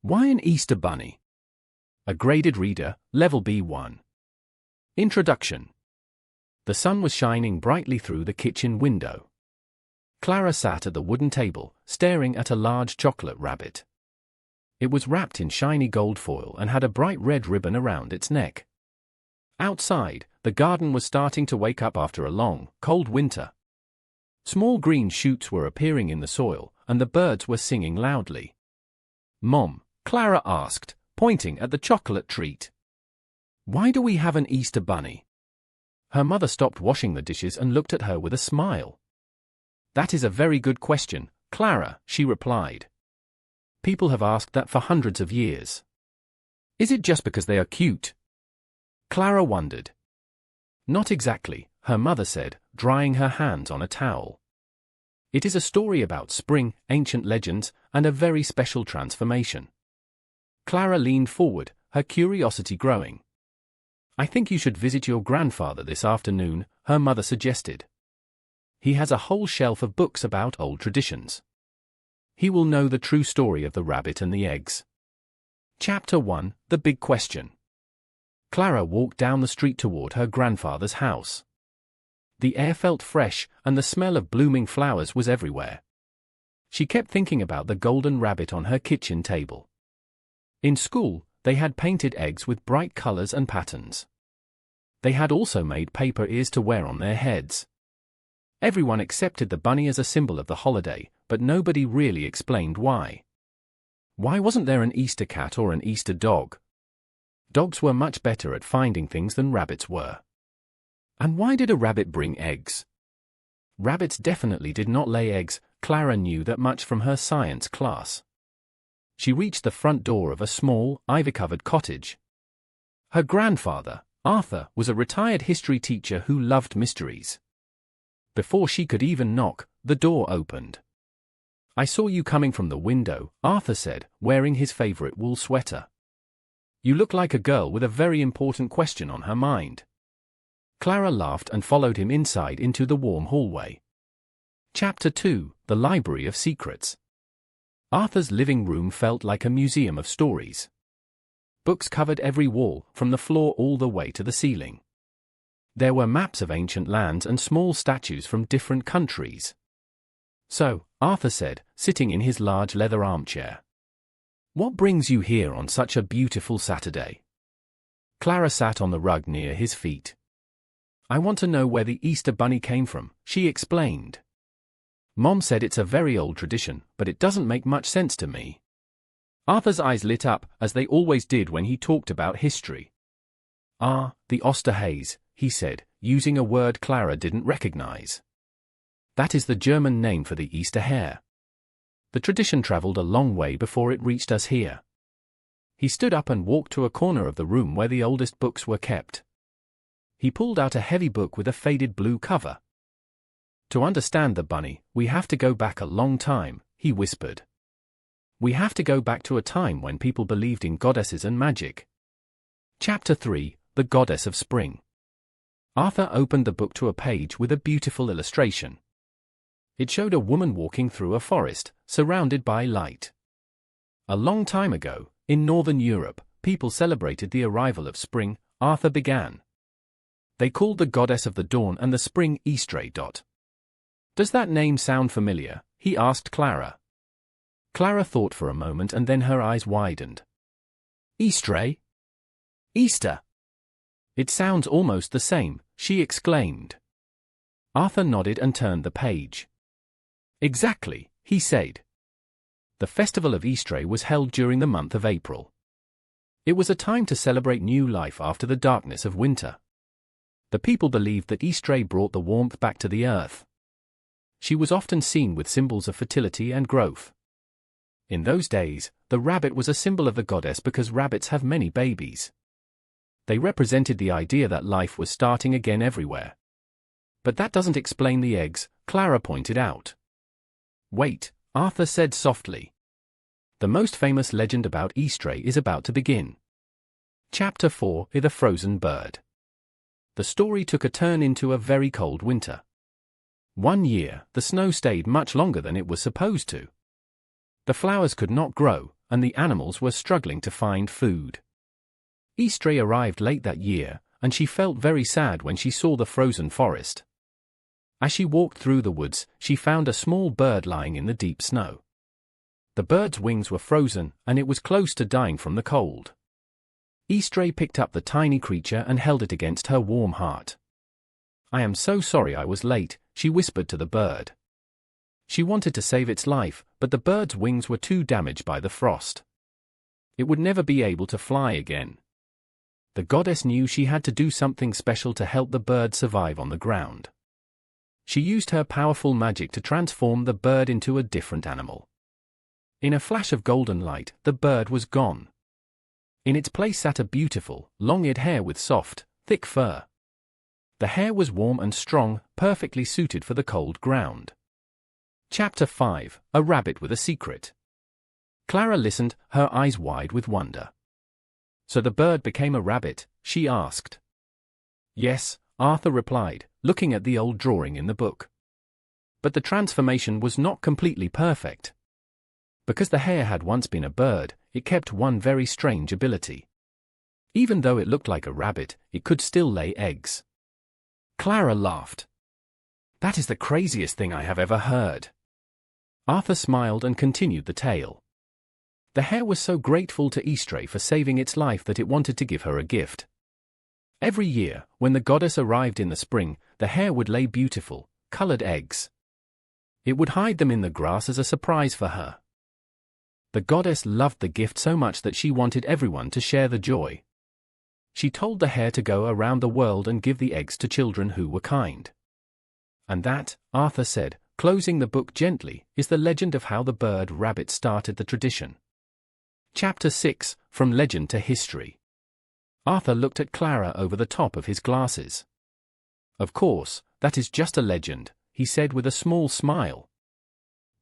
Why an Easter Bunny? A graded reader, Level B1. Introduction. The sun was shining brightly through the kitchen window. Clara sat at the wooden table, staring at a large chocolate rabbit. It was wrapped in shiny gold foil and had a bright red ribbon around its neck. Outside, the garden was starting to wake up after a long, cold winter. Small green shoots were appearing in the soil, and the birds were singing loudly. "Mom," Clara asked, pointing at the chocolate treat, "why do we have an Easter bunny?" Her mother stopped washing the dishes and looked at her with a smile. "That is a very good question, Clara," she replied. "People have asked that for hundreds of years. Is it just because they are cute?" Clara wondered. "Not exactly," her mother said, drying her hands on a towel. "It is a story about spring, ancient legends, and a very special transformation." Clara leaned forward, her curiosity growing. "I think you should visit your grandfather this afternoon," her mother suggested. "He has a whole shelf of books about old traditions. He will know the true story of the rabbit and the eggs." Chapter 1: The Big Question. Clara walked down the street toward her grandfather's house. The air felt fresh, and the smell of blooming flowers was everywhere. She kept thinking about the golden rabbit on her kitchen table. In school, they had painted eggs with bright colors and patterns. They had also made paper ears to wear on their heads. Everyone accepted the bunny as a symbol of the holiday, but nobody really explained why. Why wasn't there an Easter cat or an Easter dog? Dogs were much better at finding things than rabbits were. And why did a rabbit bring eggs? Rabbits definitely did not lay eggs. Clara knew that much from her science class. She reached the front door of a small, ivy-covered cottage. Her grandfather, Arthur, was a retired history teacher who loved mysteries. Before she could even knock, the door opened. "I saw you coming from the window," Arthur said, wearing his favorite wool sweater. "You look like a girl with a very important question on her mind." Clara laughed and followed him inside into the warm hallway. Chapter 2: The Library of Secrets. Arthur's living room felt like a museum of stories. Books covered every wall, from the floor all the way to the ceiling. There were maps of ancient lands and small statues from different countries. "So," Arthur said, sitting in his large leather armchair, "what brings you here on such a beautiful Saturday?" Clara sat on the rug near his feet. "I want to know where the Easter bunny came from," she explained. "Mom said it's a very old tradition, but it doesn't make much sense to me." Arthur's eyes lit up, as they always did when he talked about history. "Ah, the Osterhaze," he said, using a word Clara didn't recognize. "That is the German name for the Easter hare. The tradition traveled a long way before it reached us here." He stood up and walked to a corner of the room where the oldest books were kept. He pulled out a heavy book with a faded blue cover. "To understand the bunny, we have to go back a long time," he whispered. "We have to go back to a time when people believed in goddesses and magic." Chapter 3: The Goddess of Spring. Arthur opened the book to a page with a beautiful illustration. It showed a woman walking through a forest, surrounded by light. "A long time ago, in northern Europe, people celebrated the arrival of spring," Arthur began. "They called the goddess of the dawn and the spring Easter. Does that name sound familiar?" he asked Clara. Clara thought for a moment and then her eyes widened. "Easter? Easter? It sounds almost the same," she exclaimed. Arthur nodded and turned the page. "Exactly," he said. "The festival of Easter was held during the month of April. It was a time to celebrate new life after the darkness of winter. The people believed that Easter brought the warmth back to the earth. She was often seen with symbols of fertility and growth. In those days, the rabbit was a symbol of the goddess because rabbits have many babies. They represented the idea that life was starting again everywhere. But that doesn't explain the eggs," Clara pointed out. "Wait," Arthur said softly. "The most famous legend about Easter is about to begin." Chapter 4: The Frozen Bird. The story took a turn into a very cold winter. One year, the snow stayed much longer than it was supposed to. The flowers could not grow, and the animals were struggling to find food. Easter arrived late that year, and she felt very sad when she saw the frozen forest. As she walked through the woods, she found a small bird lying in the deep snow. The bird's wings were frozen, and it was close to dying from the cold. Easter picked up the tiny creature and held it against her warm heart. "I am so sorry I was late," she whispered to the bird. She wanted to save its life, but the bird's wings were too damaged by the frost. It would never be able to fly again. The goddess knew she had to do something special to help the bird survive on the ground. She used her powerful magic to transform the bird into a different animal. In a flash of golden light, the bird was gone. In its place sat a beautiful, long-eared hare with soft, thick fur. The hare was warm and strong, perfectly suited for the cold ground. Chapter 5: A Rabbit with a Secret. Clara listened, her eyes wide with wonder. "So the bird became a rabbit?" she asked. "Yes," Arthur replied, looking at the old drawing in the book. But the transformation was not completely perfect. Because the hare had once been a bird, it kept one very strange ability. Even though it looked like a rabbit, it could still lay eggs. Clara laughed. "That is the craziest thing I have ever heard." Arthur smiled and continued the tale. The hare was so grateful to Easter for saving its life that it wanted to give her a gift. Every year, when the goddess arrived in the spring, the hare would lay beautiful, colored eggs. It would hide them in the grass as a surprise for her. The goddess loved the gift so much that she wanted everyone to share the joy. She told the hare to go around the world and give the eggs to children who were kind. And that, Arthur said, closing the book gently, is the legend of how the bird rabbit started the tradition. Chapter 6: From Legend to History. Arthur looked at Clara over the top of his glasses. "Of course, that is just a legend," he said with a small smile.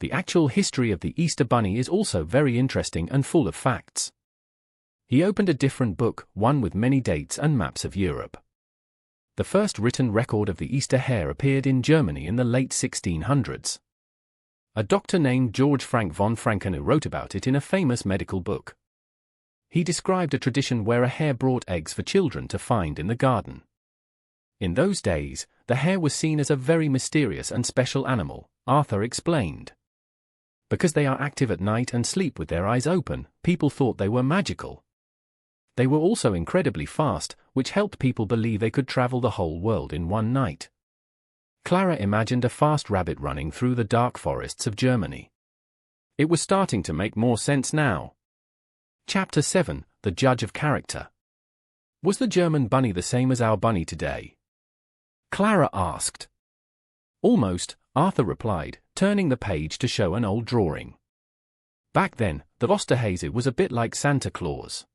"The actual history of the Easter Bunny is also very interesting and full of facts." He opened a different book, one with many dates and maps of Europe. The first written record of the Easter hare appeared in Germany in the late 1600s. A doctor named George Frank von Frankenu wrote about it in a famous medical book. He described a tradition where a hare brought eggs for children to find in the garden. In those days, the hare was seen as a very mysterious and special animal, Arthur explained. Because they are active at night and sleep with their eyes open, people thought they were magical. They were also incredibly fast, which helped people believe they could travel the whole world in one night. Clara imagined a fast rabbit running through the dark forests of Germany. It was starting to make more sense now. Chapter 7: The Judge of Character. Was the German bunny the same as our bunny today? Clara asked. Almost, Arthur replied, turning the page to show an old drawing. Back then, the Osterhase was a bit like Santa Claus.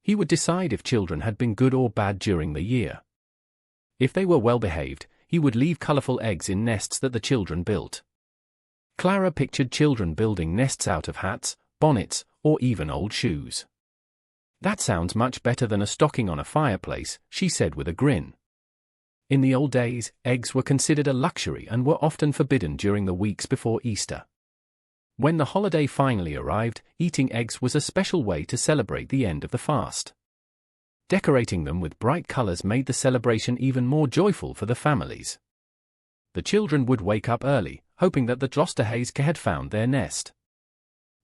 He would decide if children had been good or bad during the year. If they were well behaved, he would leave colorful eggs in nests that the children built. Clara pictured children building nests out of hats, bonnets, or even old shoes. "That sounds much better than a stocking on a fireplace," she said with a grin. In the old days, eggs were considered a luxury and were often forbidden during the weeks before Easter. When the holiday finally arrived, eating eggs was a special way to celebrate the end of the fast. Decorating them with bright colors made the celebration even more joyful for the families. The children would wake up early, hoping that the Osterhase had found their nest.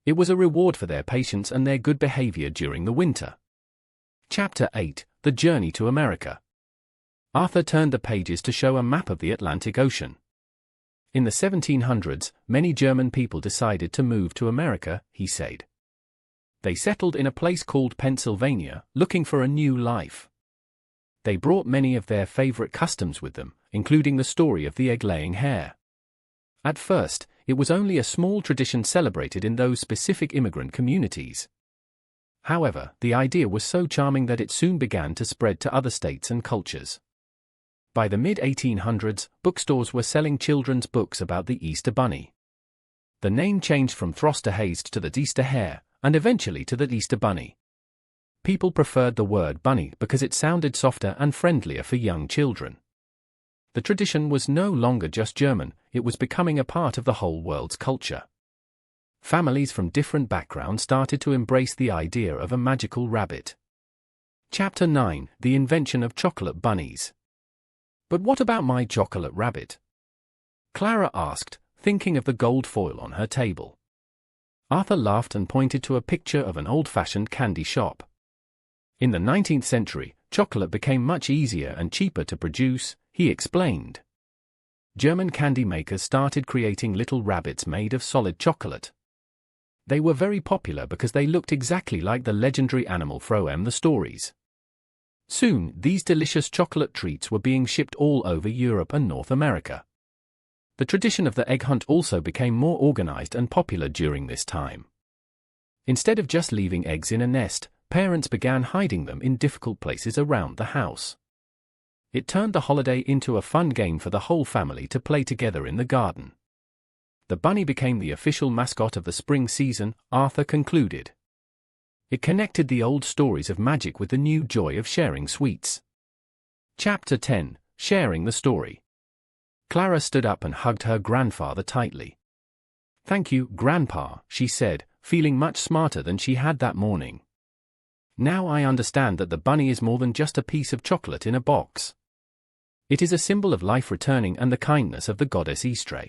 It was a reward for their patience and their good behavior during the winter. Chapter 8: The Journey to America. Arthur turned the pages to show a map of the Atlantic Ocean. In the 1700s, many German people decided to move to America, he said. They settled in a place called Pennsylvania, looking for a new life. They brought many of their favorite customs with them, including the story of the egg-laying hare. At first, it was only a small tradition celebrated in those specific immigrant communities. However, the idea was so charming that it soon began to spread to other states and cultures. By the mid-1800s, bookstores were selling children's books about the Easter Bunny. The name changed from Osterhase to the Easter Hare, and eventually to the Easter Bunny. People preferred the word bunny because it sounded softer and friendlier for young children. The tradition was no longer just German, it was becoming a part of the whole world's culture. Families from different backgrounds started to embrace the idea of a magical rabbit. Chapter 9: The Invention of Chocolate Bunnies. But what about my chocolate rabbit? Clara asked, thinking of the gold foil on her table. Arthur laughed and pointed to a picture of an old-fashioned candy shop. In the 19th century, chocolate became much easier and cheaper to produce, he explained. German candy makers started creating little rabbits made of solid chocolate. They were very popular because they looked exactly like the legendary animal from the stories. Soon, these delicious chocolate treats were being shipped all over Europe and North America. The tradition of the egg hunt also became more organized and popular during this time. Instead of just leaving eggs in a nest, parents began hiding them in difficult places around the house. It turned the holiday into a fun game for the whole family to play together in the garden. The bunny became the official mascot of the spring season, Arthur concluded. It connected the old stories of magic with the new joy of sharing sweets. Chapter 10: Sharing the Story. Clara stood up and hugged her grandfather tightly. "Thank you, Grandpa," she said, feeling much smarter than she had that morning. "Now I understand that the bunny is more than just a piece of chocolate in a box. It is a symbol of life returning and the kindness of the goddess Easter.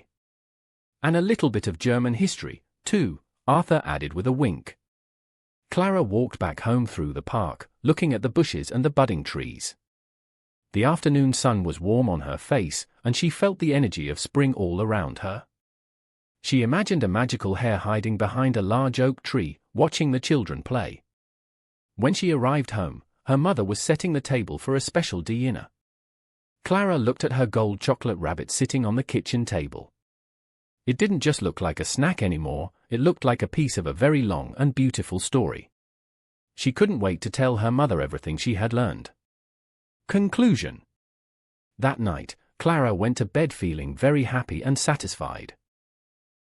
And a little bit of German history, too," Arthur added with a wink. Clara walked back home through the park, looking at the bushes and the budding trees. The afternoon sun was warm on her face, and she felt the energy of spring all around her. She imagined a magical hare hiding behind a large oak tree, watching the children play. When she arrived home, her mother was setting the table for a special dinner. Clara looked at her gold chocolate rabbit sitting on the kitchen table. It didn't just look like a snack anymore, it looked like a piece of a very long and beautiful story. She couldn't wait to tell her mother everything she had learned. Conclusion. That night, Clara went to bed feeling very happy and satisfied.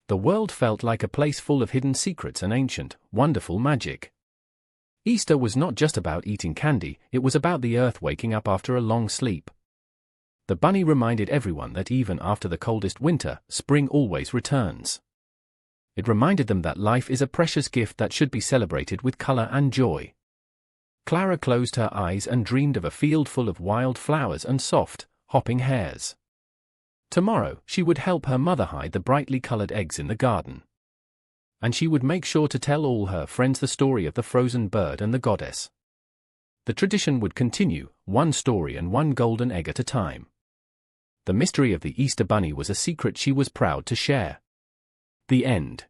The world felt like a place full of hidden secrets and ancient, wonderful magic. Easter was not just about eating candy, it was about the earth waking up after a long sleep. The bunny reminded everyone that even after the coldest winter, spring always returns. It reminded them that life is a precious gift that should be celebrated with color and joy. Clara closed her eyes and dreamed of a field full of wild flowers and soft, hopping hares. Tomorrow, she would help her mother hide the brightly colored eggs in the garden. And she would make sure to tell all her friends the story of the frozen bird and the goddess. The tradition would continue, one story and one golden egg at a time. The mystery of the Easter Bunny was a secret she was proud to share. The end.